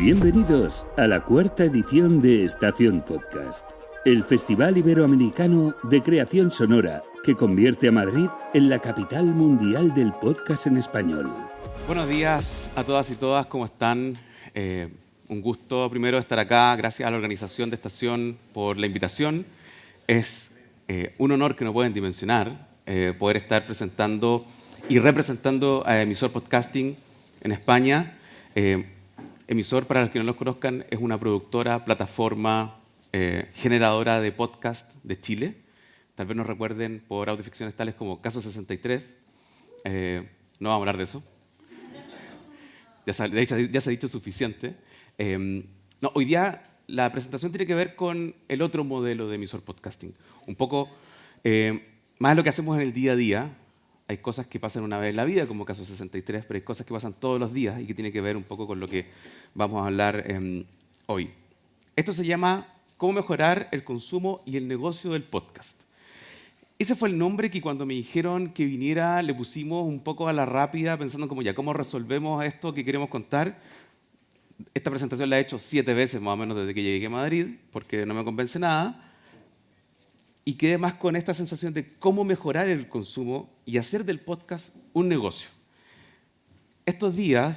Bienvenidos a la cuarta edición de Estación Podcast, el festival iberoamericano de creación sonora que convierte a Madrid en la capital mundial del podcast en español. Buenos días a todas y todas, ¿cómo están? Un gusto primero estar acá, gracias a la organización de Estación por la invitación. Es un honor que no pueden dimensionar poder estar presentando y representando a Emisor Podcasting en España. Emisor, para los que no los conozcan, es una productora, plataforma, generadora de podcast de Chile. Tal vez nos recuerden por audioficciones tales como Caso 63. No vamos a hablar de eso. Ya se ha dicho suficiente. Hoy día la presentación tiene que ver con el otro modelo de Emisor Podcasting. Un poco más de lo que hacemos en el día a día. Hay cosas que pasan una vez en la vida, como Caso 63, pero hay cosas que pasan todos los días y que tiene que ver un poco con lo que vamos a hablar hoy. Esto se llama ¿Cómo mejorar el consumo y el negocio del podcast? Ese fue el nombre que cuando me dijeron que viniera le pusimos un poco a la rápida, pensando como ya, ¿cómo resolvemos esto que queremos contar? Esta presentación la he hecho 7 veces más o menos desde que llegué a Madrid, porque no me convence nada. Y quedé más con esta sensación de cómo mejorar el consumo y hacer del podcast un negocio. Estos días,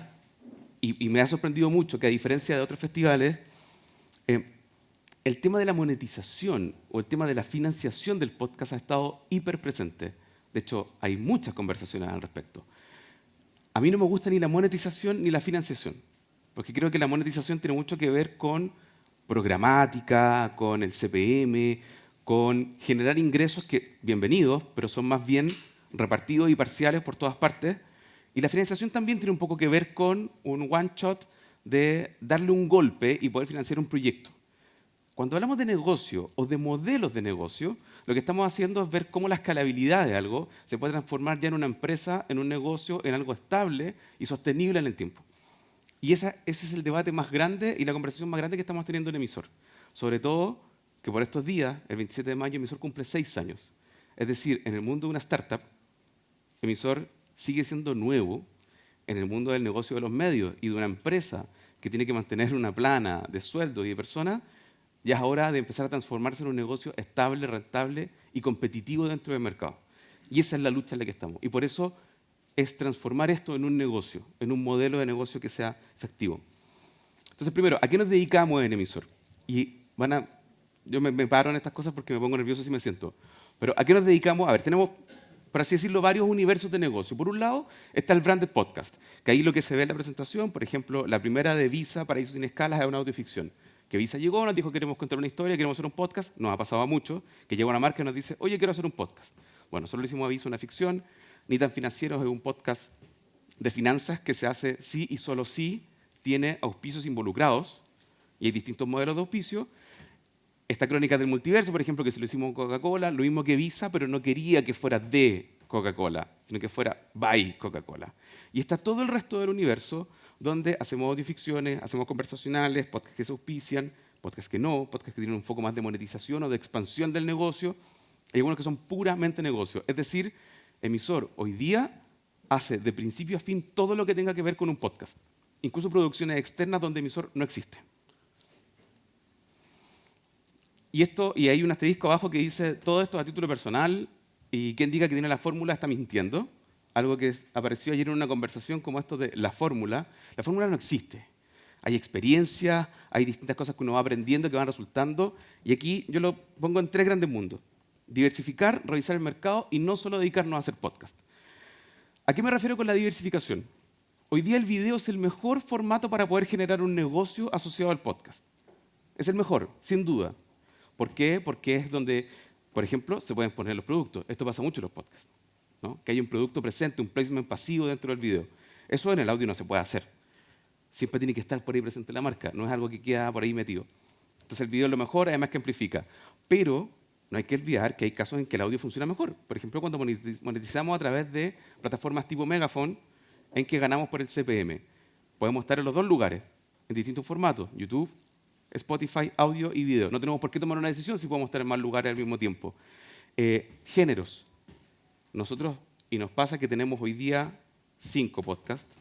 y me ha sorprendido mucho que a diferencia de otros festivales, el tema de la monetización o el tema de la financiación del podcast ha estado hiper presente. De hecho, hay muchas conversaciones al respecto. A mí no me gusta ni la monetización ni la financiación, porque creo que la monetización tiene mucho que ver con programática, con el CPM, con generar ingresos que, bienvenidos, pero son más bien repartidos y parciales por todas partes. Y la financiación también tiene un poco que ver con un one shot de darle un golpe y poder financiar un proyecto. Cuando hablamos de negocio o de modelos de negocio, lo que estamos haciendo es ver cómo la escalabilidad de algo se puede transformar ya en una empresa, en un negocio, en algo estable y sostenible en el tiempo. Y ese es el debate más grande y la conversación más grande que estamos teniendo en Emisor. Sobre todo que por estos días, el 27 de mayo, Emisor cumple 6 años. Es decir, en el mundo de una startup, Emisor sigue siendo nuevo en el mundo del negocio de los medios y de una empresa que tiene que mantener una plana de sueldo y de personas. Ya es hora de empezar a transformarse en un negocio estable, rentable y competitivo dentro del mercado. Y esa es la lucha en la que estamos. Y por eso es transformar esto en un negocio, en un modelo de negocio que sea efectivo. Entonces, primero, ¿a qué nos dedicamos en Emisor? Y yo me paro en estas cosas porque me pongo nervioso si me siento. Pero ¿a qué nos dedicamos? A ver, tenemos, por así decirlo, varios universos de negocio. Por un lado está el branded podcast, que ahí lo que se ve en la presentación, por ejemplo, la primera de Visa, Paraíso sin Escalas, es una audioficción. Que Visa llegó, nos dijo queremos contar una historia, queremos hacer un podcast. Nos ha pasado mucho, que llega una marca y nos dice, oye, quiero hacer un podcast. Bueno, nosotros le hicimos a Visa una ficción. Ni tan Financieros es un podcast de finanzas que se hace sí y solo sí tiene auspicios involucrados, y hay distintos modelos de auspicio. Esta Crónica del Multiverso, por ejemplo, que se lo hicimos con Coca-Cola, lo mismo que Visa, pero no quería que fuera de Coca-Cola, sino que fuera by Coca-Cola. Y está todo el resto del universo donde hacemos audioficciones, hacemos conversacionales, podcasts que se auspician, podcasts que no, podcasts que tienen un foco más de monetización o de expansión del negocio. Hay algunos que son puramente negocio. Es decir, Emisor hoy día hace de principio a fin todo lo que tenga que ver con un podcast, incluso producciones externas donde Emisor no existe. Y hay un asterisco abajo que dice todo esto a título personal y quien diga que tiene la fórmula está mintiendo. Algo que apareció ayer en una conversación como esto de la fórmula. La fórmula no existe. Hay experiencias, hay distintas cosas que uno va aprendiendo que van resultando. Y aquí yo lo pongo en 3 grandes mundos. Diversificar, revisar el mercado y no solo dedicarnos a hacer podcast. ¿A qué me refiero con la diversificación? Hoy día el video es el mejor formato para poder generar un negocio asociado al podcast. Es el mejor, sin duda. ¿Por qué? Porque es donde, por ejemplo, se pueden poner los productos. Esto pasa mucho en los podcasts, ¿no? Que hay un producto presente, un placement pasivo dentro del video. Eso en el audio no se puede hacer. Siempre tiene que estar por ahí presente la marca. No es algo que queda por ahí metido. Entonces el video es lo mejor, además que amplifica. Pero no hay que olvidar que hay casos en que el audio funciona mejor. Por ejemplo, cuando monetizamos a través de plataformas tipo Megaphone, en que ganamos por el CPM. Podemos estar en los 2 lugares, en distintos formatos. YouTube, Spotify, audio y video. No tenemos por qué tomar una decisión si podemos estar en más lugares al mismo tiempo. Géneros. Nosotros, y nos pasa que tenemos hoy día 5 podcasts,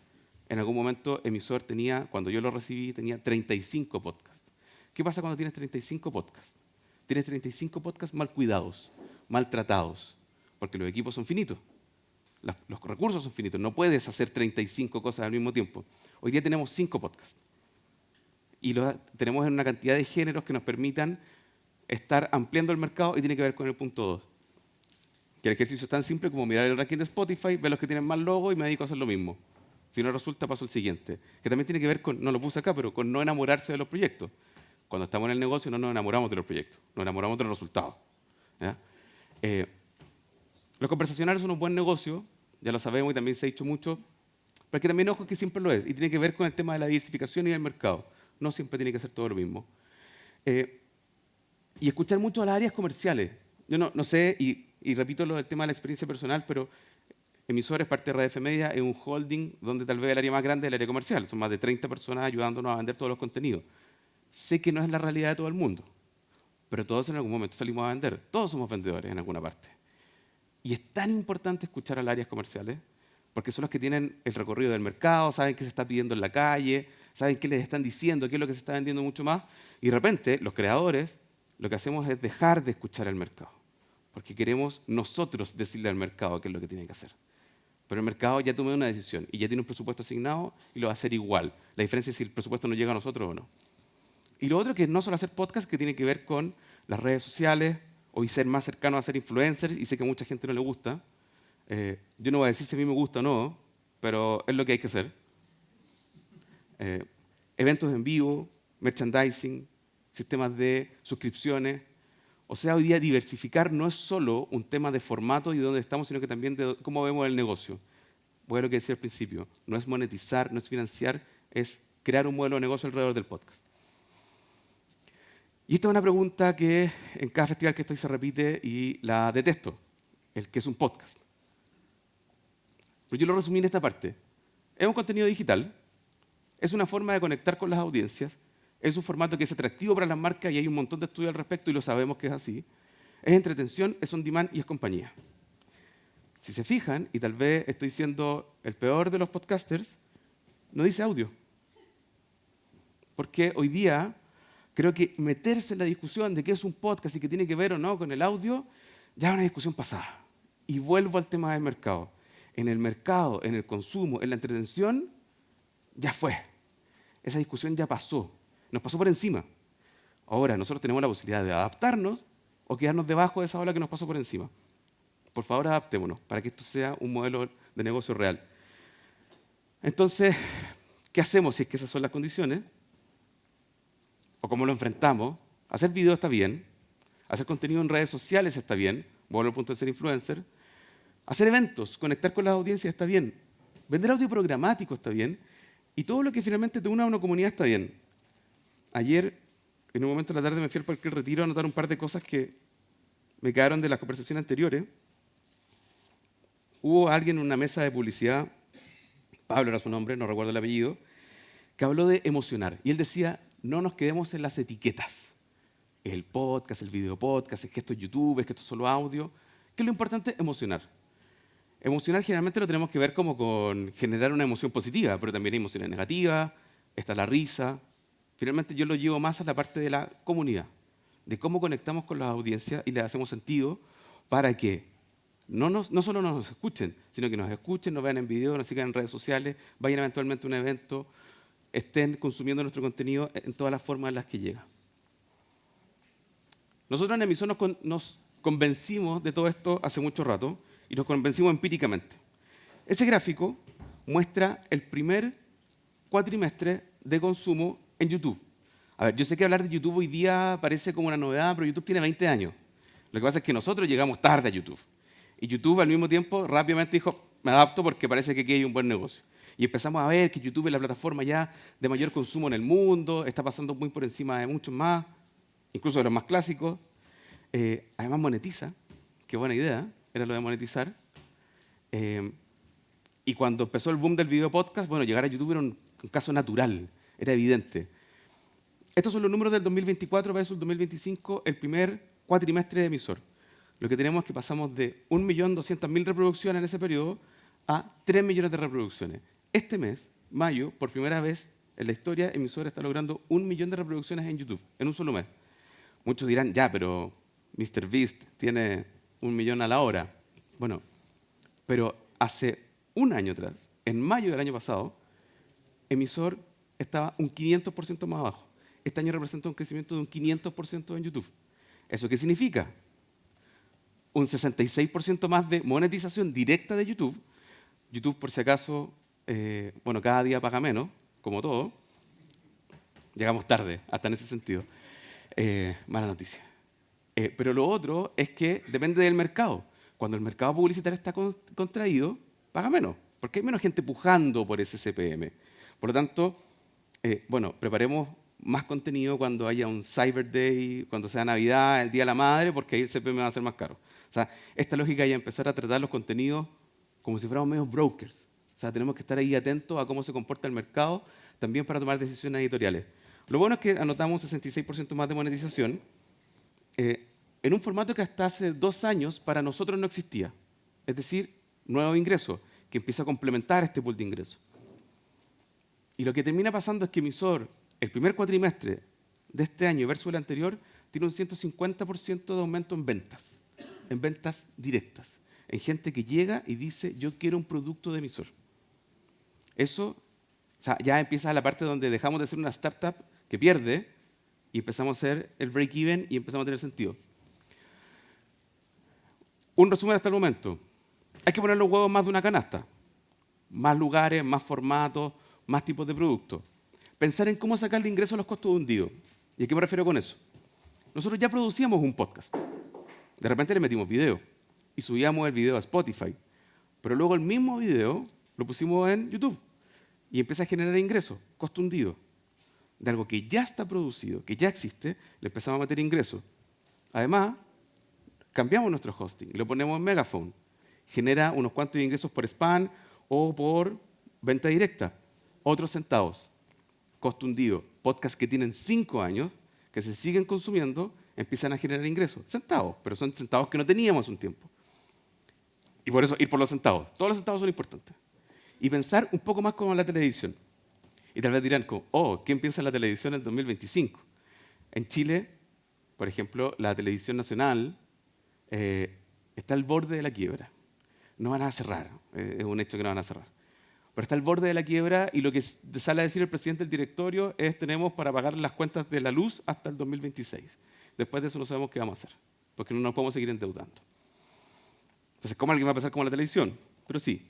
En algún momento Emisor tenía, cuando yo lo recibí, tenía 35 podcasts. ¿Qué pasa cuando tienes 35 podcasts? Tienes 35 podcasts mal cuidados, maltratados, porque los equipos son finitos, los recursos son finitos, no puedes hacer 35 cosas al mismo tiempo. Hoy día tenemos 5 podcasts y los tenemos en una cantidad de géneros que nos permitan estar ampliando el mercado y tiene que ver con el punto 2. Que el ejercicio es tan simple como mirar el ranking de Spotify, ver los que tienen más logos y me dedico a hacer lo mismo. Si no resulta, paso al siguiente. Que también tiene que ver con, no lo puse acá, pero con no enamorarse de los proyectos. Cuando estamos en el negocio no nos enamoramos de los proyectos, nos enamoramos de los resultados. ¿Ya? Los conversacionales son un buen negocio, ya lo sabemos y también se ha dicho mucho, pero es que también, ojo, que siempre lo es. Y tiene que ver con el tema de la diversificación y del mercado. No siempre tiene que ser todo lo mismo. Y escuchar mucho a las áreas comerciales. Yo no sé, y repito lo del tema de la experiencia personal, pero Emisor es parte de Red F Media, es un holding donde tal vez el área más grande es el área comercial. Son más de 30 personas ayudándonos a vender todos los contenidos. Sé que no es la realidad de todo el mundo, pero todos en algún momento salimos a vender. Todos somos vendedores en alguna parte. Y es tan importante escuchar a las áreas comerciales, porque son los que tienen el recorrido del mercado, saben qué se está pidiendo en la calle, saben qué les están diciendo, qué es lo que se está vendiendo mucho más. Y de repente, los creadores, lo que hacemos es dejar de escuchar al mercado, porque queremos nosotros decirle al mercado qué es lo que tiene que hacer. Pero el mercado ya tomó una decisión y ya tiene un presupuesto asignado y lo va a hacer igual. La diferencia es si el presupuesto no llega a nosotros o no. Y lo otro que no solo hacer podcast, que tiene que ver con las redes sociales, hoy ser más cercano a ser influencers, y sé que a mucha gente no le gusta. Yo no voy a decir si a mí me gusta o no, pero es lo que hay que hacer. Eventos en vivo, merchandising, sistemas de suscripciones. O sea, hoy día diversificar no es solo un tema de formato y de dónde estamos, sino que también de cómo vemos el negocio. Voy a lo que decía al principio, no es monetizar, no es financiar, es crear un modelo de negocio alrededor del podcast. Y esta es una pregunta que en cada festival que estoy se repite y la detesto, el que es un podcast. Pero yo lo resumí en esta parte. Es un contenido digital, es una forma de conectar con las audiencias, es un formato que es atractivo para las marcas y hay un montón de estudios al respecto y lo sabemos que es así. Es entretención, es on demand y es compañía. Si se fijan, y tal vez estoy siendo el peor de los podcasters, no dice audio. Porque hoy día creo que meterse en la discusión de qué es un podcast y qué tiene que ver o no con el audio, ya es una discusión pasada. Y vuelvo al tema del mercado. En el mercado, en el consumo, en la entretención, ya fue. Esa discusión ya pasó. Nos pasó por encima. Ahora, nosotros tenemos la posibilidad de adaptarnos o quedarnos debajo de esa ola que nos pasó por encima. Por favor, adaptémonos para que esto sea un modelo de negocio real. Entonces, ¿qué hacemos si es que esas son las condiciones? ¿O cómo lo enfrentamos? Hacer video está bien, hacer contenido en redes sociales está bien, vuelvo al punto de ser influencer. Hacer eventos, conectar con las audiencias está bien. Vender audio programático está bien. Y todo lo que finalmente te una a una comunidad está bien. Ayer, en un momento de la tarde, me fui al Parque del Retiro a anotar un par de cosas que me quedaron de las conversaciones anteriores. Hubo alguien en una mesa de publicidad, Pablo era su nombre, no recuerdo el apellido, que habló de emocionar. Y él decía, no nos quedemos en las etiquetas. El podcast, el video podcast, es que esto es YouTube, es que esto es solo audio. ¿Qué es lo importante? Emocionar. Emocionar generalmente lo tenemos que ver como con generar una emoción positiva, pero también hay emociones negativas, está la risa. Finalmente yo lo llevo más a la parte de la comunidad, de cómo conectamos con las audiencias y les hacemos sentido para que no solo nos escuchen, sino que nos escuchen, nos vean en video, nos sigan en redes sociales, vayan eventualmente a un evento, estén consumiendo nuestro contenido en todas las formas en las que llega. Nosotros en Emisor nos convencimos de todo esto hace mucho rato y nos convencimos empíricamente. Ese gráfico muestra el primer cuatrimestre de consumo en YouTube. A ver, yo sé que hablar de YouTube hoy día parece como una novedad, pero YouTube tiene 20 años. Lo que pasa es que nosotros llegamos tarde a YouTube. Y YouTube al mismo tiempo rápidamente dijo, me adapto porque parece que aquí hay un buen negocio. Y empezamos a ver que YouTube es la plataforma ya de mayor consumo en el mundo, está pasando muy por encima de muchos más, incluso de los más clásicos. Además monetiza, qué buena idea, era lo de monetizar. Y cuando empezó el boom del video podcast, bueno, llegar a YouTube era un caso natural, era evidente. Estos son los números del 2024 versus el 2025, el primer cuatrimestre de Emisor. Lo que tenemos es que pasamos de 1.200.000 reproducciones en ese periodo a 3 millones de reproducciones. Este mes mayo, por primera vez en la historia, Emisor está logrando 1 millón de reproducciones en YouTube en un solo mes. Muchos dirán, ya, pero MrBeast tiene 1 millón a la hora. Bueno, pero hace un año atrás, en mayo del año pasado, Emisor estaba un 500% más abajo. Este año representa un crecimiento de un 500% en YouTube. ¿Eso qué significa? Un 66% más de monetización directa de YouTube. YouTube, por si acaso, cada día paga menos, como todo. Llegamos tarde, hasta en ese sentido. Mala noticia. Pero lo otro es que depende del mercado. Cuando el mercado publicitario está contraído, paga menos, porque hay menos gente pujando por ese CPM. Por lo tanto, preparemos más contenido cuando haya un Cyber Day, cuando sea Navidad, el Día de la Madre, porque ahí el CPM va a ser más caro. O sea, esta lógica es empezar a tratar los contenidos como si fuéramos medios brokers. O sea, tenemos que estar ahí atentos a cómo se comporta el mercado, también para tomar decisiones editoriales. Lo bueno es que anotamos un 66% más de monetización en un formato que hasta hace 2 años para nosotros no existía. Es decir, nuevo ingreso, que empieza a complementar este pool de ingresos. Y lo que termina pasando es que Emisor, el primer cuatrimestre de este año versus el anterior, tiene un 150% de aumento en ventas directas, en gente que llega y dice, yo quiero un producto de Emisor. Eso ya empieza la parte donde dejamos de ser una startup que pierde y empezamos a hacer el break-even y empezamos a tener sentido. Un resumen hasta el momento. Hay que poner los huevos en más de una canasta. Más lugares, más formatos, más tipos de productos. Pensar en cómo sacarle ingresos a los costos hundidos. ¿Y a qué me refiero con eso? Nosotros ya producíamos un podcast. De repente le metimos video y subíamos el video a Spotify. Pero luego el mismo video lo pusimos en YouTube y empieza a generar ingresos, costo hundido. De algo que ya está producido, que ya existe, le empezamos a meter ingresos. Además, cambiamos nuestro hosting y lo ponemos en Megaphone. Genera unos cuantos ingresos por spam o por venta directa. Otros centavos. Costo hundido. Podcasts que tienen 5 años, que se siguen consumiendo, empiezan a generar ingresos. Centavos, pero son centavos que no teníamos hace un tiempo. Y por eso ir por los centavos. Todos los centavos son importantes. Y pensar un poco más como en la televisión. Y tal vez dirán, ¿quién piensa en la televisión en 2025? En Chile, por ejemplo, la televisión nacional está al borde de la quiebra. No van a cerrar, es un hecho que no van a cerrar. Pero está al borde de la quiebra y lo que sale a decir el presidente del directorio es tenemos para pagar las cuentas de la luz hasta el 2026. Después de eso no sabemos qué vamos a hacer, porque no nos podemos seguir endeudando. Entonces, ¿cómo alguien va a pasar como la televisión? Pero sí,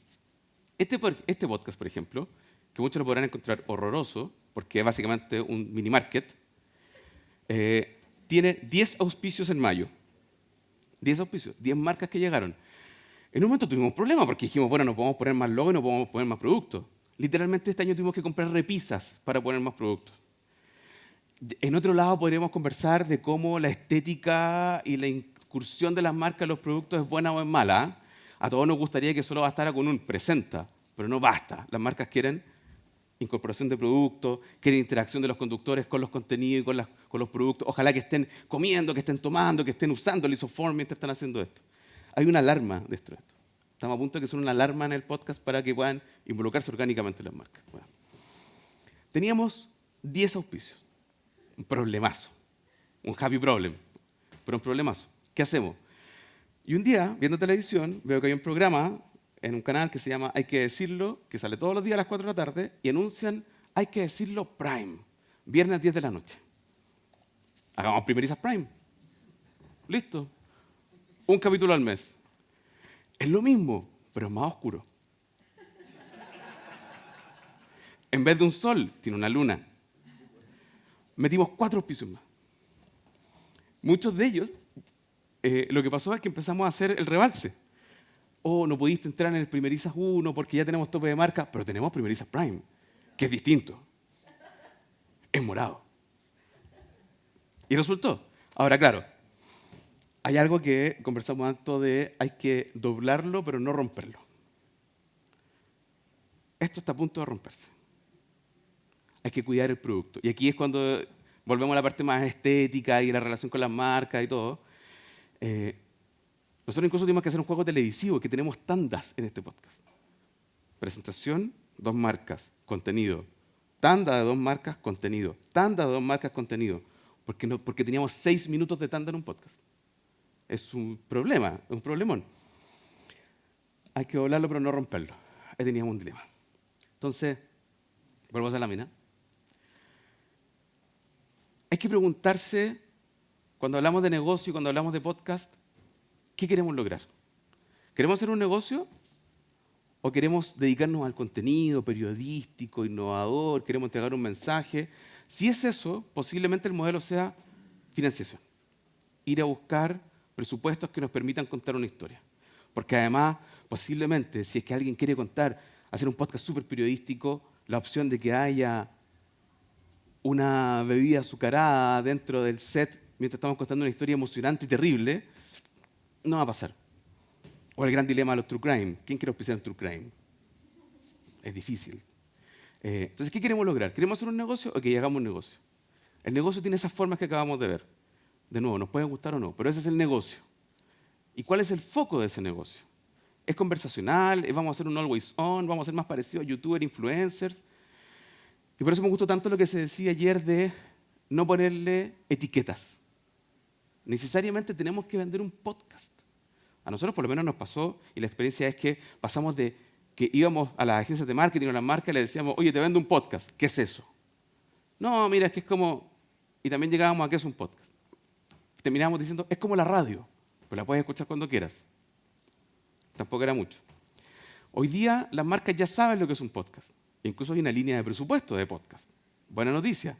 este podcast, por ejemplo, que muchos lo podrán encontrar horroroso, porque es básicamente un mini market, tiene 10 auspicios en mayo. 10 auspicios, 10 marcas que llegaron. En un momento tuvimos un problema porque dijimos, no podemos poner más logo y no podemos poner más productos. Literalmente este año tuvimos que comprar repisas para poner más productos. En otro lado podríamos conversar de cómo la estética y la incursión de las marcas en los productos es buena o es mala. A todos nos gustaría que solo bastara con un presenta, pero no basta. Las marcas quieren incorporación de productos, quieren interacción de los conductores con los contenidos y con los productos. Ojalá que estén comiendo, que estén tomando, que estén usando el isoform mientras están haciendo esto. Hay una alarma de esto. Estamos a punto de que sea una alarma en el podcast para que puedan involucrarse orgánicamente en las marcas. Bueno. Teníamos 10 auspicios. Un problemazo. Un happy problem. Pero un problemazo. ¿Qué hacemos? Y un día, viendo televisión, veo que hay un programa en un canal que se llama Hay que decirlo, que sale todos los días a las 4 de la tarde, y anuncian Hay que decirlo Prime, viernes 10 de la noche. Hagamos primerizas Prime. Listo. Un capítulo al mes. Es lo mismo, pero es más oscuro. En vez de un sol, tiene una luna. Metimos 4 auspicios más. Muchos de ellos, lo que pasó es que empezamos a hacer el rebalse. No pudiste entrar en el Primerizas 1 porque ya tenemos tope de marca, pero tenemos Primerizas Prime, que es distinto. Es morado. Y resultó. Ahora, claro, hay algo que conversamos antes de hay que doblarlo, pero no romperlo. Esto está a punto de romperse. Hay que cuidar el producto. Y aquí es cuando volvemos a la parte más estética y la relación con las marcas y todo. Nosotros incluso tuvimos que hacer un juego televisivo que tenemos tandas en este podcast. Presentación, 2 marcas, contenido. Tanda de 2 marcas, contenido. Tanda de 2 marcas, contenido. Porque teníamos 6 minutos de tanda en un podcast. Es un problema, es un problemón. Hay que doblarlo pero no romperlo. Ahí teníamos un dilema. Entonces, vuelvo a hacer la mina. Hay que preguntarse, cuando hablamos de negocio y cuando hablamos de podcast, ¿qué queremos lograr? ¿Queremos hacer un negocio? ¿O queremos dedicarnos al contenido periodístico, innovador? ¿Queremos entregar un mensaje? Si es eso, posiblemente el modelo sea financiación. Ir a buscar presupuestos que nos permitan contar una historia. Porque además, posiblemente, si es que alguien quiere hacer un podcast súper periodístico, la opción de que haya una bebida azucarada dentro del set mientras estamos contando una historia emocionante y terrible, no va a pasar. O el gran dilema de los true crime. ¿Quién quiere auspiciar un true crime? Es difícil. Entonces, ¿qué queremos lograr? ¿Queremos hacer un negocio o que hagamos un negocio? El negocio tiene esas formas que acabamos de ver. De nuevo, nos pueden gustar o no, pero ese es el negocio. ¿Y cuál es el foco de ese negocio? ¿Es conversacional? ¿Vamos a hacer un always on? ¿Vamos a ser más parecidos a youtubers, influencers? Y por eso me gustó tanto lo que se decía ayer de no ponerle etiquetas. Necesariamente tenemos que vender un podcast. A nosotros por lo menos nos pasó, y la experiencia es que pasamos de que íbamos a las agencias de marketing o a las marcas y le decíamos, oye, te vendo un podcast. ¿Qué es eso? No, mira, es que es como... Y también llegábamos a qué es un podcast. Terminábamos diciendo, es como la radio, pues la puedes escuchar cuando quieras. Tampoco era mucho. Hoy día las marcas ya saben lo que es un podcast. Incluso hay una línea de presupuesto de podcast. Buena noticia.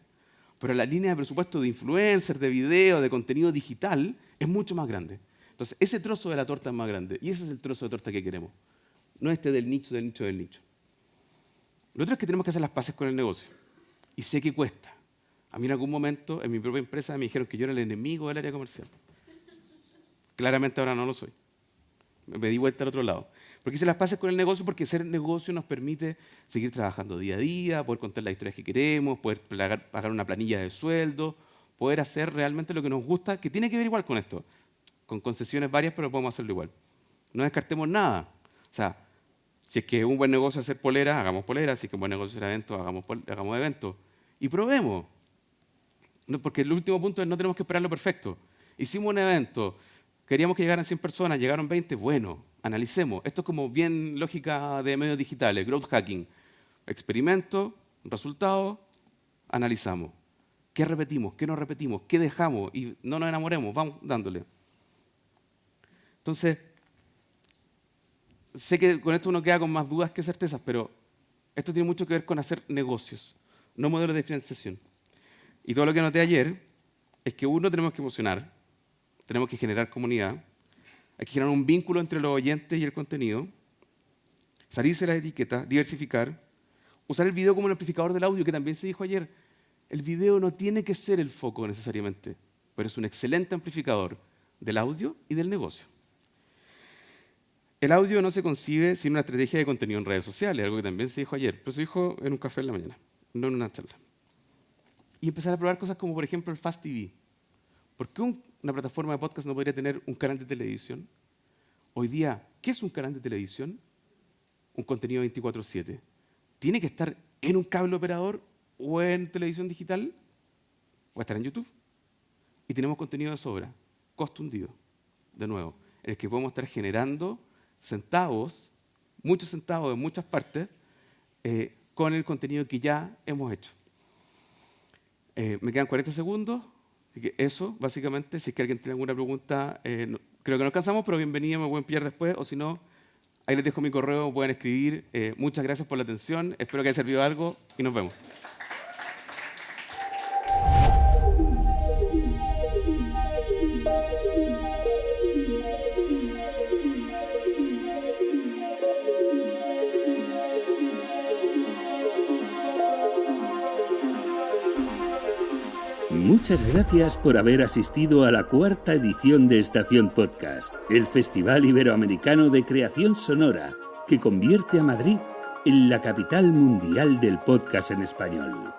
Pero la línea de presupuesto de influencers, de video, de contenido digital es mucho más grande. Entonces, ese trozo de la torta es más grande. Y ese es el trozo de torta que queremos. No este del nicho, del nicho, del nicho. Lo otro es que tenemos que hacer las paces con el negocio. Y sé que cuesta. A mí en algún momento, en mi propia empresa, me dijeron que yo era el enemigo del área comercial. Claramente ahora no lo soy. Me di vuelta al otro lado. Porque hice las paces con el negocio porque ser negocio nos permite seguir trabajando día a día, poder contar las historias que queremos, poder pagar una planilla de sueldo, poder hacer realmente lo que nos gusta, que tiene que ver igual con esto. Con concesiones varias, pero podemos hacerlo igual. No descartemos nada. O sea, si es que es un buen negocio hacer poleras, hagamos poleras. Si es que es un buen negocio hacer eventos, hagamos eventos. Y probemos. No, porque el último punto es no tenemos que esperar lo perfecto. Hicimos un evento, queríamos que llegaran 100 personas, llegaron 20, bueno, analicemos. Esto es como bien lógica de medios digitales, growth hacking. Experimento, resultado, analizamos. ¿Qué repetimos? ¿Qué no repetimos? ¿Qué dejamos? Y no nos enamoremos, vamos dándole. Entonces, sé que con esto uno queda con más dudas que certezas, pero esto tiene mucho que ver con hacer negocios, no modelos de financiación. Y todo lo que anoté ayer es que uno, tenemos que emocionar, tenemos que generar comunidad, hay que generar un vínculo entre los oyentes y el contenido, salirse de las etiquetas, diversificar, usar el video como el amplificador del audio, que también se dijo ayer. El video no tiene que ser el foco necesariamente, pero es un excelente amplificador del audio y del negocio. El audio no se concibe sin una estrategia de contenido en redes sociales, algo que también se dijo ayer, pero se dijo en un café en la mañana, no en una charla. Y empezar a probar cosas como, por ejemplo, el Fast TV. ¿Por qué una plataforma de podcast no podría tener un canal de televisión? Hoy día, ¿qué es un canal de televisión? Un contenido 24/7. ¿Tiene que estar en un cable operador o en televisión digital? ¿O estar en YouTube? Y tenemos contenido de sobra, costo hundido, de nuevo, en el que podemos estar generando centavos, muchos centavos en muchas partes, con el contenido que ya hemos hecho. Me quedan 40 segundos, así que eso, básicamente, si es que alguien tiene alguna pregunta, creo que no alcanzamos, pero bienvenido, me pueden pillar después, o si no, ahí les dejo mi correo, pueden escribir. Muchas gracias por la atención, espero que haya servido algo y nos vemos. Muchas gracias por haber asistido a la 4ª edición de Estación Podcast, el Festival Iberoamericano de Creación Sonora, que convierte a Madrid en la capital mundial del podcast en español.